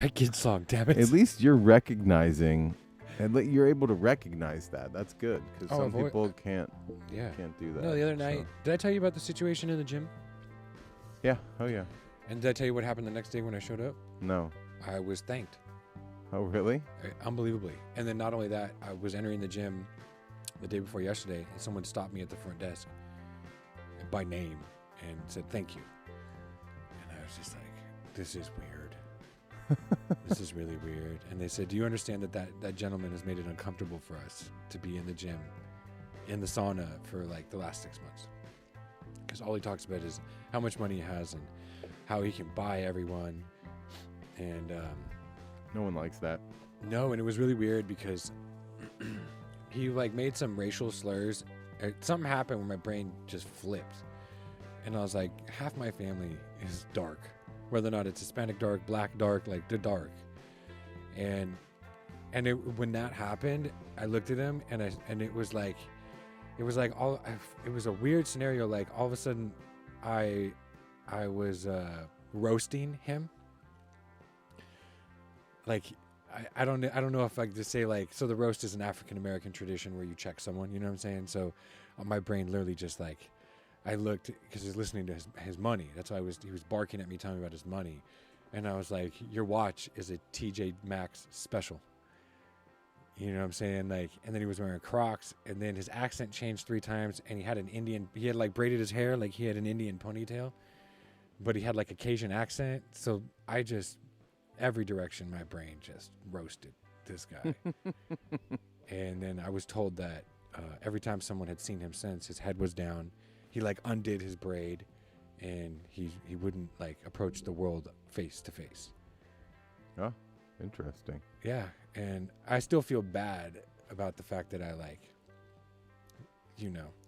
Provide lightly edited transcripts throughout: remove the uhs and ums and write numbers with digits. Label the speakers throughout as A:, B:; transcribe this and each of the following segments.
A: That kid song, damn it.
B: At least you're recognizing, and you're able to recognize that. That's good because some
A: avoid-
B: people can't
A: Yeah.
B: do that.
A: No, the other night, did I tell you about the situation in the gym?
B: Yeah. Oh yeah.
A: And did I tell you what happened the next day when I showed up?
B: No.
A: I was thanked.
B: Oh really?
A: Unbelievably. And then not only that, I was entering the gym the day before yesterday, and someone stopped me at the front desk by name and said thank you. And I was just like, this is weird. This is really weird. And they said, do you understand that gentleman has made it uncomfortable for us to be in the gym, in the sauna for like the last 6 months? Because all he talks about is how much money he has and how he can buy everyone. And
B: no one likes that.
A: no, and it was really weird because he like made some racial slurs. Something happened where my brain just flipped. And I was like, half my family is dark. Whether or not it's Hispanic dark, black dark, like they're dark. And when that happened, I looked at him and it was like it was a weird scenario. Like all of a sudden I was roasting him. Like I don't know if I could just say like, so the roast is an African American tradition where you check someone, you know what I'm saying? So my brain literally just like, I looked because he was listening to his money. That's why he was barking at me, telling me about his money. And I was like, your watch is a TJ Maxx special. You know what I'm saying? Like, and then he was wearing Crocs, and then his accent changed 3 times, and he had like braided his hair like he had an Indian ponytail, but he had like a Cajun accent. So every direction my brain just roasted this guy. And then I was told that every time someone had seen him since, his head was down. He like undid his braid, and he wouldn't like approach the world face to face.
B: Oh, interesting.
A: Yeah, and I still feel bad about the fact that I like,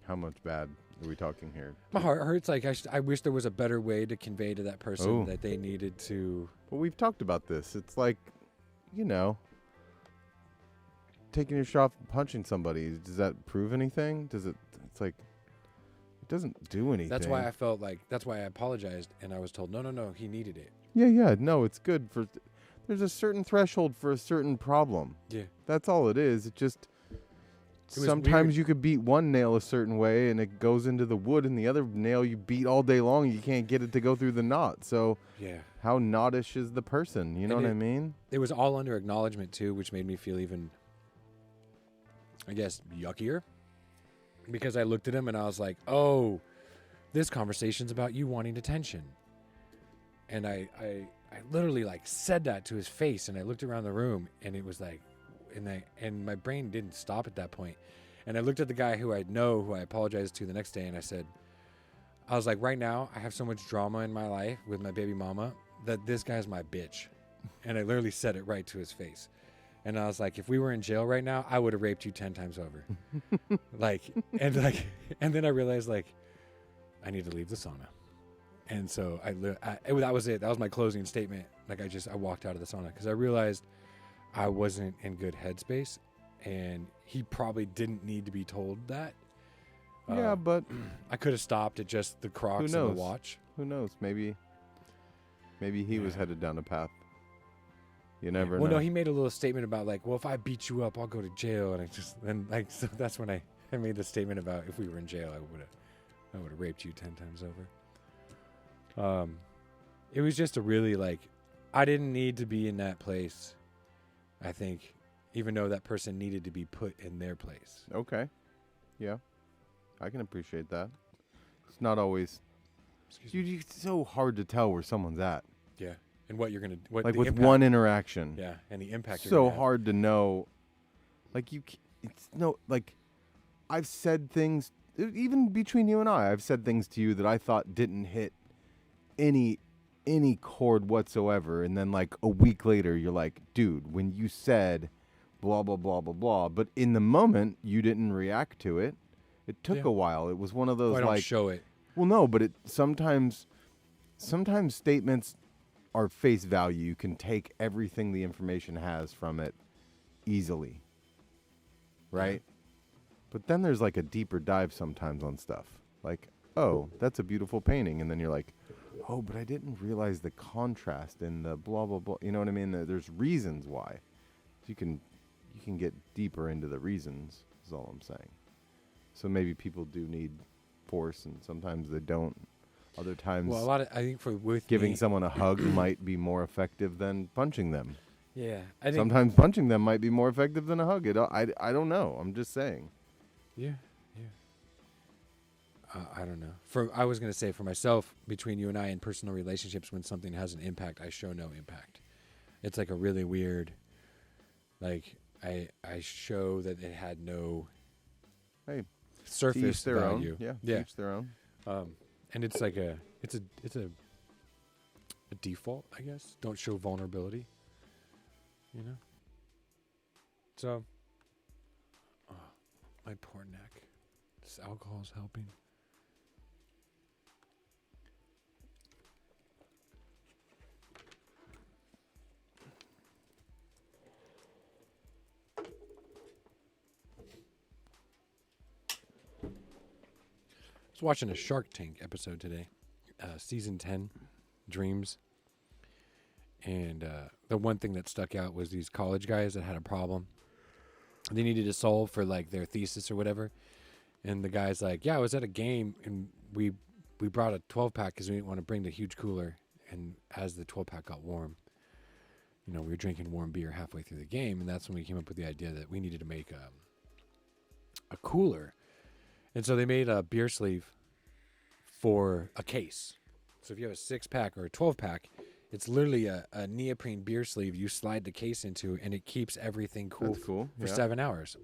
B: How much bad are we talking here?
A: my heart hurts. Like I wish there was a better way to convey to that person that they needed to.
B: Well, we've talked about this. It's like, taking your shot and punching somebody. Does that prove anything? It's like, it doesn't do anything.
A: That's why I apologized, and I was told, no, he needed it.
B: Yeah. No, it's good there's a certain threshold for a certain problem.
A: Yeah.
B: That's all it is. It was sometimes
A: weird.
B: you could beat one nail a certain way and it goes into the wood, and the other nail you beat all day long, you can't get it to go through the knot. So
A: Yeah.
B: how knottish is the person? You know what I mean?
A: It was all under acknowledgement too, which made me feel even, I guess, yuckier. Because I looked at him and I was like, oh, this conversation's about you wanting attention. And I literally like said that to his face, and I looked around the room, and it was like, and my brain didn't stop at that point. And I looked at the guy who I apologized to the next day, and I was like, right now I have so much drama in my life with my baby mama that this guy's my bitch. And I literally said it right to his face. And I was like, if we were in jail right now, I would have raped you 10 times over. And then I realized like, I need to leave the sauna. And so that was it. That was my closing statement. Like I walked out of the sauna because I realized I wasn't in good headspace, and he probably didn't need to be told that.
B: Yeah, but
A: I could have stopped at just the Crocs and the watch.
B: Who knows? Maybe he was headed down a path. You never know.
A: Well, no, he made a little statement about like, well, if I beat you up, I'll go to jail. And so that's when I made the statement about if we were in jail, I would have raped you 10 times over. It was just a really like, I didn't need to be in that place. I think, even though that person needed to be put in their place.
B: Okay. Yeah. I can appreciate that. It's not always. It's so hard to tell where someone's at.
A: Yeah. And what you're going to,
B: like with impact, one interaction.
A: Yeah. And the impact.
B: So hard to know. Like I've said things, even between you and I've said things to you that I thought didn't hit any chord whatsoever, and then like a week later you're like, dude, when you said blah blah blah blah blah, but in the moment you didn't react to it. It took a while. It was one of those
A: don't show it.
B: Well, no, but it sometimes statements are face value. You can take everything the information has from it easily, right? Yeah. But then there's like a deeper dive sometimes on stuff, like, oh, that's a beautiful painting, and then you're like, oh, but I didn't realize the contrast and the blah blah blah. You know what I mean? There's reasons why. You can get deeper into the reasons. Is all I'm saying. So maybe people do need force, and sometimes they don't. Other times,
A: Well, a lot of I think with
B: giving
A: me,
B: someone a hug might be more effective than punching them.
A: yeah, I think
B: Sometimes punching them might be more effective than a hug. I don't know. I'm just saying.
A: yeah. I don't know. I was gonna say for myself, between you and I in personal relationships, when something has an impact, I show no impact. It's like a really weird, like I show that it had no surface
B: To each their
A: value.
B: own. Yeah. To each their own.
A: And it's like it's a default, I guess. Don't show vulnerability. You know. So, my poor neck. This alcohol's helping. I was watching a Shark Tank episode today, season 10, Dreams. And the one thing that stuck out was these college guys that had a problem they needed to solve for like their thesis or whatever. And the guy's like, yeah, I was at a game and we brought a 12-pack because we didn't want to bring the huge cooler. And as the 12-pack got warm, we were drinking warm beer halfway through the game. And that's when we came up with the idea that we needed to make a cooler. And so they made a beer sleeve for a case. So if you have a 6-pack or a 12-pack, it's literally a neoprene beer sleeve you slide the case into, and it keeps everything cool, for 7 hours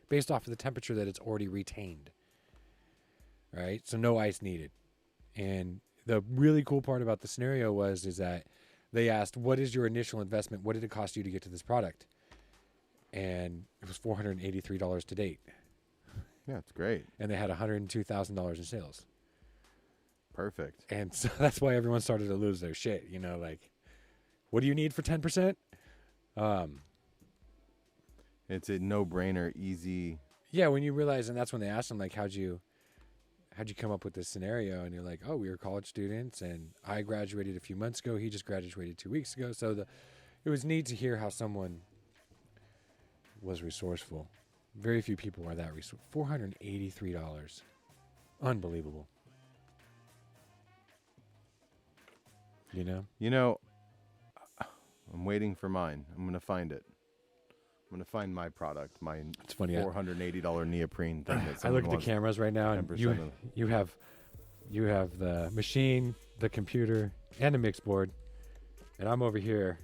A: based off of the temperature that it's already retained. Right? So no ice needed. And the really cool part about the scenario is that they asked, what is your initial investment? What did it cost you to get to this product? And it was $483 to date.
B: Yeah, it's great.
A: And they had $102,000 in sales.
B: Perfect.
A: And so that's why everyone started to lose their shit. Like, what do you need for 10%?
B: It's a no-brainer, easy.
A: Yeah, when you realize, and that's when they asked him, like, how'd you come up with this scenario? And you're like, oh, we were college students, and I graduated a few months ago. He just graduated 2 weeks ago. So it was neat to hear how someone was resourceful. Very few people are that resourceful. $483. Unbelievable.
B: I'm waiting for mine. I'm going to find it. I'm going to find my product, my
A: it's funny,
B: $480 neoprene thing.
A: I look at the cameras right now, and you have the machine, the computer, and the mix board, and I'm over here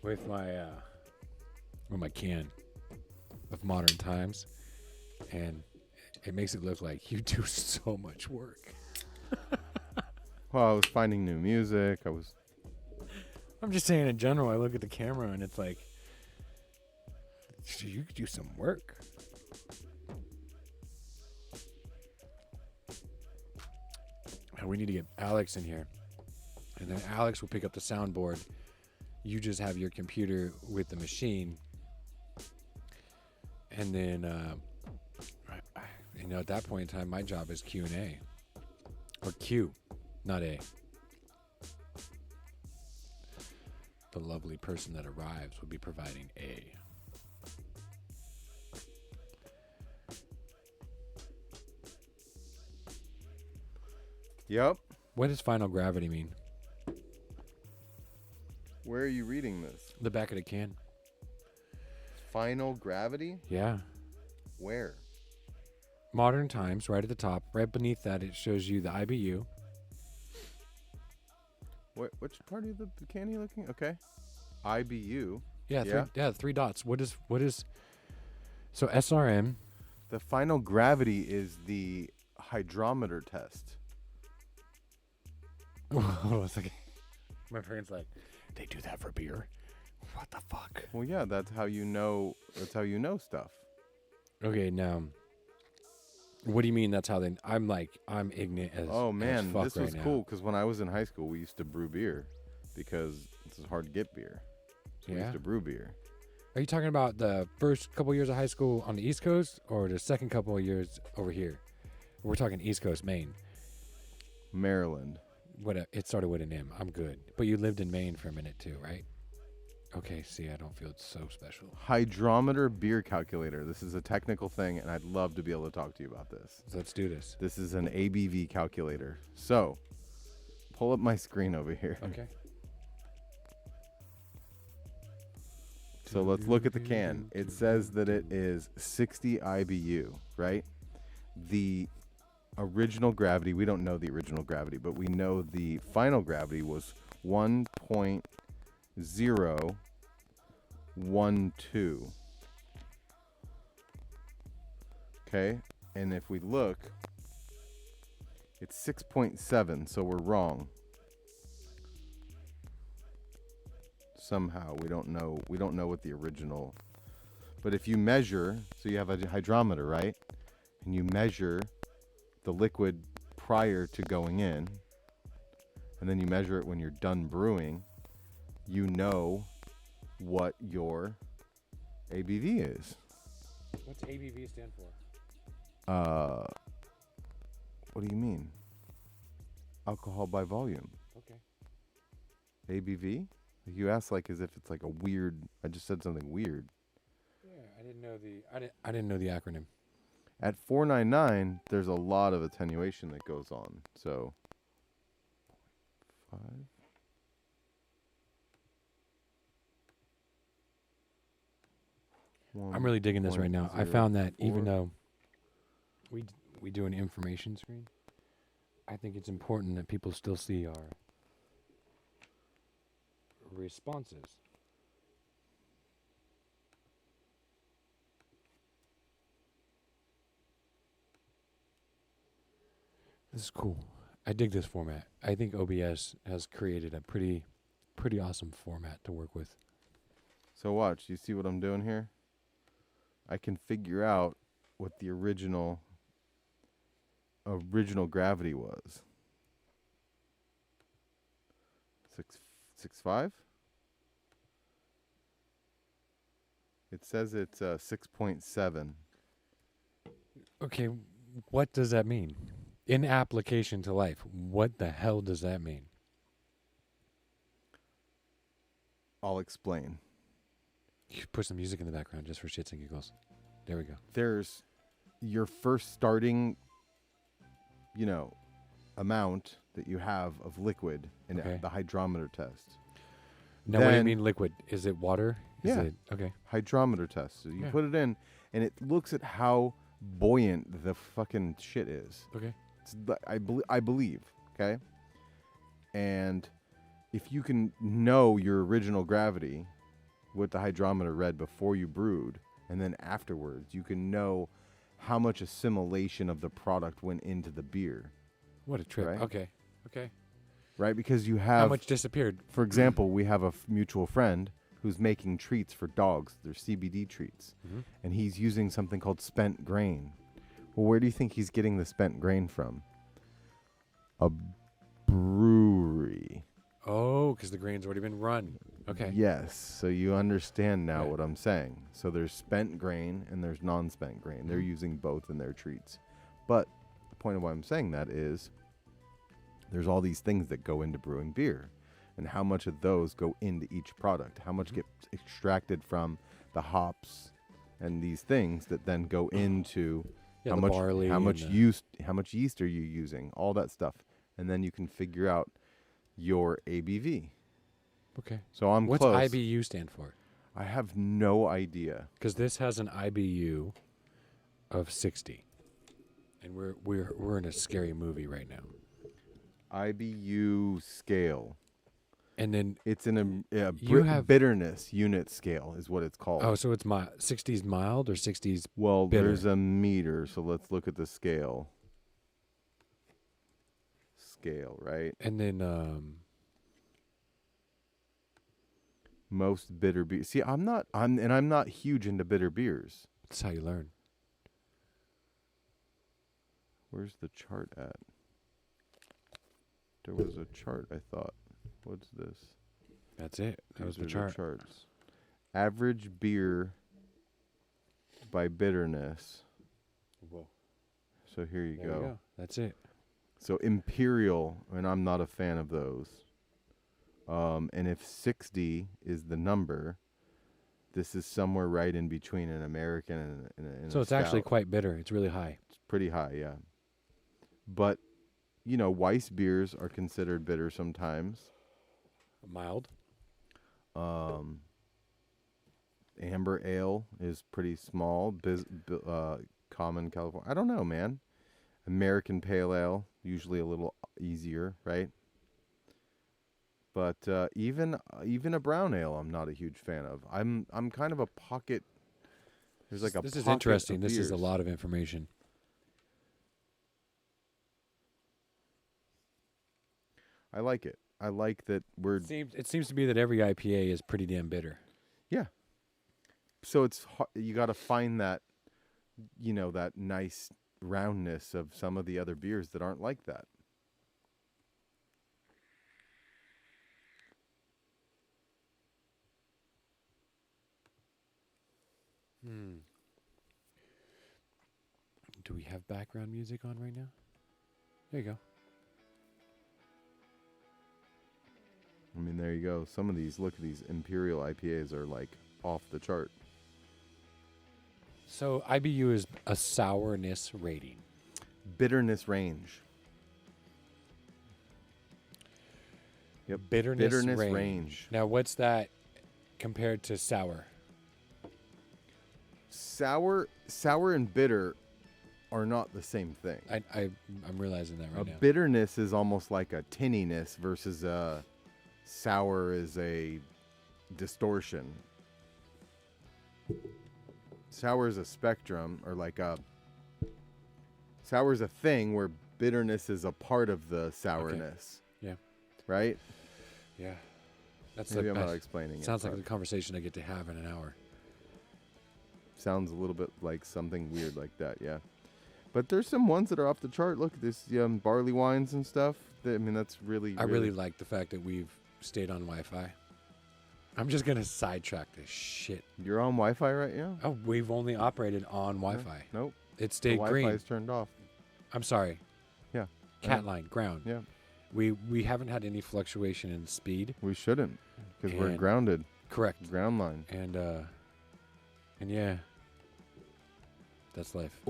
A: with my can of Modern Times, and it makes it look like you do so much work.
B: Well, I was finding new music.
A: I'm just saying in general, I look at the camera and it's like, you could do some work. And we need to get Alex in here. And then Alex will pick up the soundboard. You just have your computer with the machine. And then, at that point in time, my job is Q&A. Or Q, not A. The lovely person that arrives will be providing A.
B: Yep.
A: What does final gravity mean?
B: Where are you reading this?
A: The back of the can.
B: Final gravity?
A: Yeah.
B: Where?
A: Modern Times, right at the top. Right beneath that, it shows you the IBU.
B: Which part of the can are you looking? Okay. IBU.
A: Yeah, 3 dots. What is so SRM?
B: The final gravity is the hydrometer test.
A: Hold on a second. My parents they do that for beer? What the fuck?
B: Well, yeah, that's how you know stuff.
A: Okay, now what do you mean that's how they I'm ignorant as
B: oh man,
A: as fuck
B: this was cool because when I was in high school we used to brew beer because it's hard to get beer. So we used to brew beer.
A: Are you talking about the first couple years of high school on the East Coast or the second couple of years over here? We're talking East Coast, Maine.
B: Maryland.
A: What? It started with an M. I'm good. But you lived in Maine for a minute too, right? Okay. See, I don't feel so special.
B: Hydrometer beer calculator. This is a technical thing, and I'd love to be able to talk to you about this.
A: So let's do this.
B: This is an ABV calculator. So, pull up my screen over here.
A: Okay.
B: So let's look at the can. It says that it is 60 IBU, right? The original gravity, we don't know the original gravity, but we know the final gravity was 1.012. Okay? And if we look, it's 6.7, so we're wrong. Somehow we don't know what the original, but if you measure, so you have a hydrometer, right, and you measure the liquid prior to going in, and then you measure it when you're done brewing, you know what your ABV is.
A: What's ABV stand for?
B: What do you mean? Alcohol by volume.
A: Okay.
B: ABV? You asked like as if it's like a weird. I just said something weird.
A: Yeah, I didn't know the acronym.
B: At 499, there's a lot of attenuation that goes on. So 5.
A: I'm really digging this right now. I found that even though we do an information screen, I think it's important that people still see our responses. This is cool. I dig this format. I think OBS has created a pretty awesome format to work with.
B: So watch. You see what I'm doing here? I can figure out what the original gravity was. 6.5. It says it's 6.7.
A: Okay, what does that mean? In application to life, what the hell does that mean?
B: I'll explain.
A: You put some music in the background just for shits and giggles. There we go.
B: There's your first starting, amount that you have of liquid in the hydrometer test.
A: Now, what do you mean liquid? Is it water? Okay.
B: Hydrometer test. So you put it in, and it looks at how buoyant the fucking shit is.
A: Okay.
B: I believe. Okay. And if you can know your original gravity, what the hydrometer read before you brewed, and then afterwards, you can know how much assimilation of the product went into the beer.
A: What a trip.
B: Right?
A: Okay.
B: Right? Because you have...
A: How much disappeared?
B: For example, we have a mutual friend who's making treats for dogs. They're CBD treats.
A: Mm-hmm.
B: And he's using something called spent grain. Well, where do you think he's getting the spent grain from? A brewery.
A: Oh, because the grain's already been run. Okay.
B: Yes. So you understand now what I'm saying. So there's spent grain and there's non-spent grain. They're using both in their treats. But the point of why I'm saying that is there's all these things that go into brewing beer. And how much of those go into each product? How much gets extracted from the hops and these things that then go into how much
A: barley,
B: how much yeast are you using? All that stuff. And then you can figure out your ABV.
A: Okay.
B: So I'm
A: What's
B: close.
A: IBU stand for?
B: I have no idea.
A: Because this has an IBU of 60, and we're in a scary movie right now.
B: IBU scale.
A: And then
B: It's in a
A: You have-
B: bitterness unit scale is what it's called.
A: oh, so it's 60's mild or 60's
B: well,
A: bitter.
B: there's a meter, so let's look at the scale. Scale, right?
A: and then
B: Most bitter beer. See, I'm not huge into bitter beers.
A: that's how you learn.
B: Where's the chart at? There was a chart, I thought. What's this?
A: That's it. That was the
B: These are
A: chart.
B: charts. Average beer by bitterness.
A: Whoa.
B: So here you
A: There
B: go.
A: we go. That's it.
B: So Imperial, and I'm not a fan of those. And if 60 is the number, this is somewhere right in between an American and
A: So
B: a
A: it's actually
B: stout.
A: quite bitter. It's really high.
B: It's pretty high, yeah. But, Weiss beers are considered bitter sometimes.
A: Mild.
B: Amber ale is pretty small. Common California. I don't know, man. American pale ale, usually a little easier, right? But even a brown ale, I'm not a huge fan of. I'm kind of a pocket. There's like a
A: This is
B: pocket
A: interesting.
B: of
A: This is a
B: beers.
A: lot of information.
B: I like it. I like that we're
A: It seems to be that every IPA is pretty damn bitter.
B: yeah. So it's you got to find that that nice roundness of some of the other beers that aren't like that.
A: Do we have background music on right now? There you go.
B: I mean, there you go. Some of these, look at these Imperial IPAs are like off the chart.
A: So IBU is a sourness rating.
B: Bitterness range. Yep.
A: Bitterness
B: range.
A: Now, what's that compared to sour?
B: Sour and bitter are not the same thing.
A: I'm realizing that right now.
B: Bitterness is almost like a tinniness versus a sour is a distortion. Sour is a spectrum, or like sour is a thing where bitterness is a part of the sourness.
A: Yeah.
B: Right?
A: Yeah. That's
B: Maybe I'm not explaining it.
A: Sounds like the conversation I get to have in an hour.
B: Sounds a little bit like something weird like that, yeah. But there's some ones that are off the chart. Look at this barley wines and stuff. That's really,
A: I really like the fact that we've stayed on Wi-Fi. I'm just going to sidetrack this shit.
B: You're on Wi-Fi right now?
A: Oh, we've only operated on Wi-Fi.
B: Nope.
A: It stayed
B: the
A: green.
B: Wi-Fi's turned off.
A: I'm sorry.
B: Yeah.
A: Cat line, ground.
B: Yeah.
A: We haven't had any fluctuation in speed.
B: We shouldn't, because we're
A: And-
B: grounded.
A: Correct.
B: Ground line.
A: And yeah. That's life.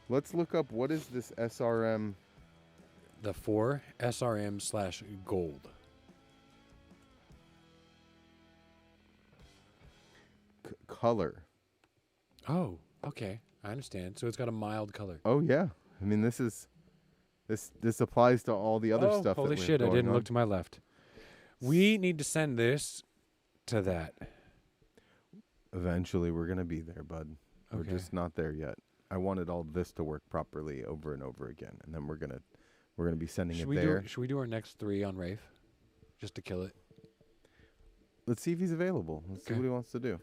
B: Let's look up, what is this SRM?
A: The 4 SRM/gold.
B: Color.
A: Oh, okay. I understand. So it's got a mild color.
B: Oh, yeah. I mean, this applies to all the other stuff.
A: Holy
B: that we
A: shit,
B: have
A: I didn't
B: going
A: look to my left. We need to send this to that.
B: Eventually, we're going to be there, bud. We're
A: Okay.
B: just not there yet. I wanted all this to work properly over and over again, and then we're gonna be sending
A: Should
B: it
A: we
B: there.
A: should we do our next 3 on Rafe? Just to kill it.
B: Let's see if he's available. Let's see
A: Okay.
B: what he wants to do.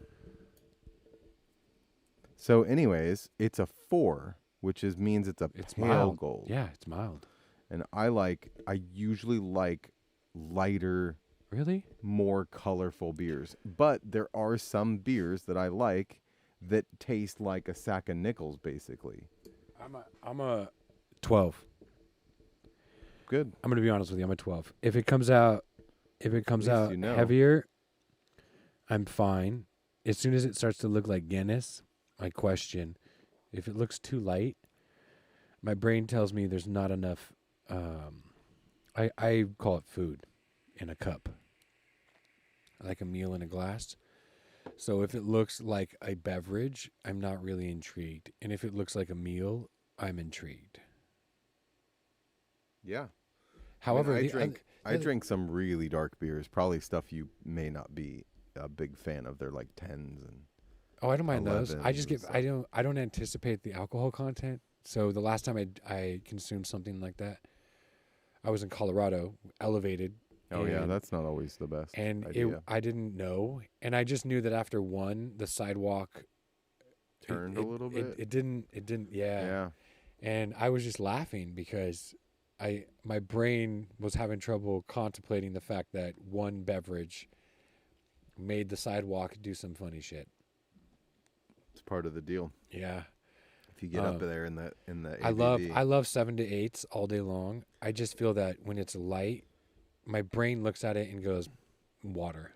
B: So, anyways, it's a 4, which means it's a
A: It's
B: pale
A: mild.
B: gold.
A: Yeah, it's mild.
B: And I usually like lighter,
A: Really?
B: more colorful beers. But there are some beers that I like that taste like a sack of nickels, basically.
A: I'm a 12.
B: Good.
A: I'm gonna be honest with you. I'm a 12. If it comes out
B: least you know.
A: heavier, I'm fine. As soon as it starts to look like Guinness, I question. If it looks too light, my brain tells me there's not enough. I call it food in a cup, like a meal in a glass. So if it looks like a beverage, I'm not really intrigued. And if it looks like a meal, I'm intrigued.
B: Yeah.
A: However,
B: I drink some really dark beers, probably stuff you may not be a big fan of. They're like 10s and
A: I don't mind those. I
B: 11s
A: just
B: and
A: get I don't anticipate the alcohol content. So the last time I consumed something like that, I was in Colorado, elevated.
B: oh yeah,
A: and-
B: that's not always the best
A: And
B: idea.
A: I didn't know, and I just knew that after one, the sidewalk
B: Turned a little bit.
A: It didn't. Yeah.
B: Yeah.
A: And I was just laughing because my brain was having trouble contemplating the fact that one beverage made the sidewalk do some funny shit.
B: It's part of the deal.
A: Yeah.
B: if you get up there in the
A: I
B: ABV.
A: love 7 to 8s all day long. I just feel that when it's light, my brain looks at it and goes, water.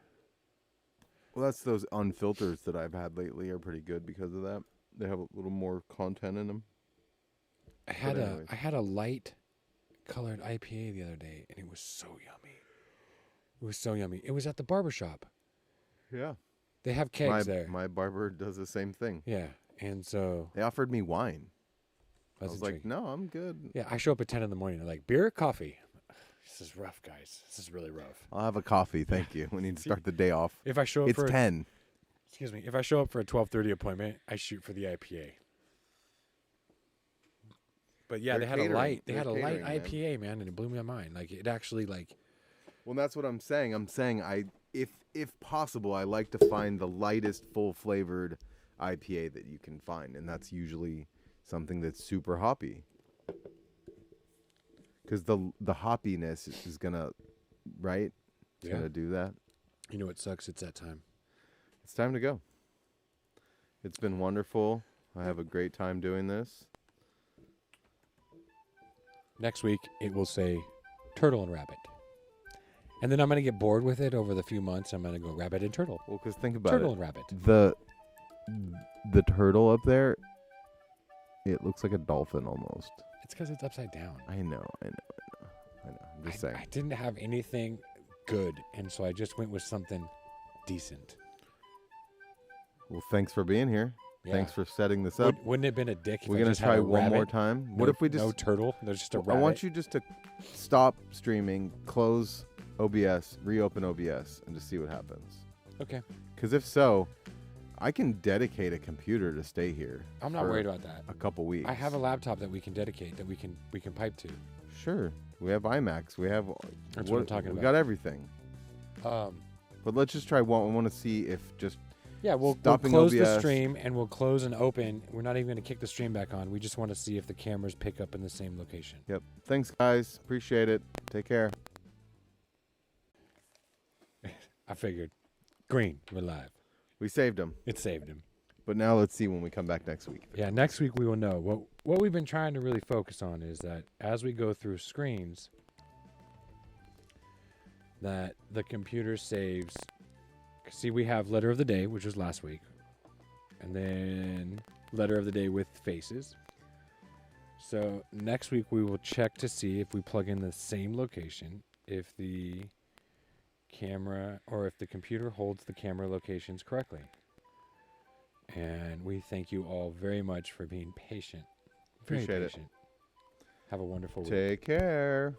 B: Well, that's those unfilters that I've had lately are pretty good because of that. They have a little more content in them.
A: I had a light colored IPA the other day, and it was so yummy. It was so yummy. It was at the barbershop.
B: Yeah.
A: They have kegs there.
B: My barber does the same thing.
A: Yeah, and so
B: They offered me wine. I was
A: intriguing.
B: like, no, I'm good.
A: Yeah, I show up at 10 in the morning. They're like, beer, coffee. This is rough, guys. This is really rough.
B: I'll have a coffee, thank you. We need to start the day off.
A: If I show up
B: It's 10.
A: Excuse me. If I show up for a 12:30 appointment, I shoot for the IPA. But yeah,
B: They're
A: they had a light
B: catering, man.
A: IPA, man, and it blew my mind. Like it actually
B: Well, that's what I'm saying. I'm saying if possible, I like to find the lightest, full flavored IPA that you can find, and that's usually something that's super hoppy. Because the hoppiness is gonna, right? It's gonna do that.
A: You know what sucks? It's that time.
B: It's time to go. It's been wonderful. I have a great time doing this.
A: Next week it will say turtle and rabbit. And then I'm going to get bored with it over the few months. I'm going to go rabbit and turtle.
B: Well, because think about
A: Turtle
B: it.
A: and rabbit.
B: The turtle up there, it looks like a dolphin almost.
A: It's because it's upside down.
B: I know. I'm just saying.
A: I didn't have anything good, and so I just went with something decent.
B: Well, thanks for being here.
A: Yeah.
B: Thanks for setting this up.
A: Wouldn't it have been a dick if
B: We're
A: I
B: gonna
A: just had
B: try
A: a
B: one more
A: rabbit?
B: time.
A: No,
B: What if we just
A: no turtle? There's just a rabbit.
B: I want you just to stop streaming, close OBS, reopen OBS, and just see what happens.
A: Okay.
B: Because if so, I can dedicate a computer to stay here.
A: I'm not worried about that.
B: A couple weeks.
A: I have a laptop that we can dedicate, that we can pipe to.
B: Sure. We have iMacs. We have.
A: That's what I'm talking about.
B: We got everything. But let's just try one. I want to see if just.
A: Yeah, we'll close the stream and we'll close and open. We're not even going to kick the stream back on. We just want to see if the cameras pick up in the same location.
B: Yep. Thanks, guys. Appreciate it. Take care.
A: I figured. Green, we're live.
B: We saved him.
A: It saved him.
B: But now let's see when we come back next week.
A: Yeah, next week we will know. What we've been trying to really focus on is that as we go through screens, that the computer saves. See, we have letter of the day, which was last week. And then letter of the day with faces. So next week we will check to see if we plug in the same location, if the camera or if the computer holds the camera locations correctly. And we thank you all very much for being patient. Very
B: Appreciate
A: patient. Have a wonderful week.
B: Take care.